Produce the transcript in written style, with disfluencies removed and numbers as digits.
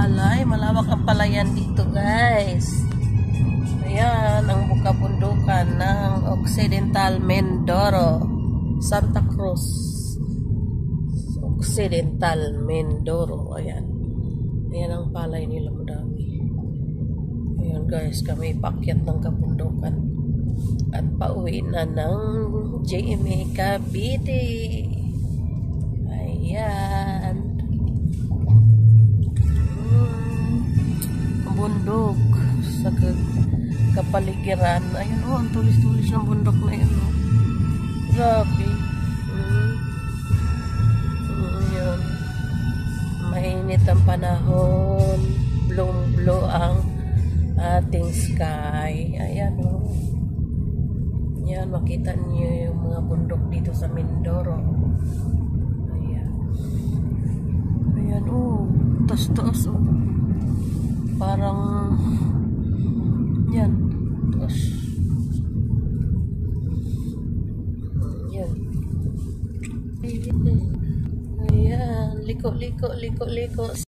palay. Malawak ang palayan dito, guys. Ayan, ang bukabundukan ng Occidental Mindoro, Santa Cruz. Occidental Mindoro. Ayan. Ayan ang palay nila, madami. Ayan, guys, kami pakyat ng kabundukan. At pauwi na ng GMA Cavite. Ayan. Bundok sa kapaligiran. Ayun, oh, ang tulis-tulis ng bundok na yun. Oh. Grabe. Yun. Mainit ang panahon. Blue ang ating sky. Ayan, oh. Yan, makita niyo yung mga bundok dito sa Mindoro. Ayan. Ayan, oh. Taas-taas, oh. Parang yan. Taas. Yan. Ayan. Liko.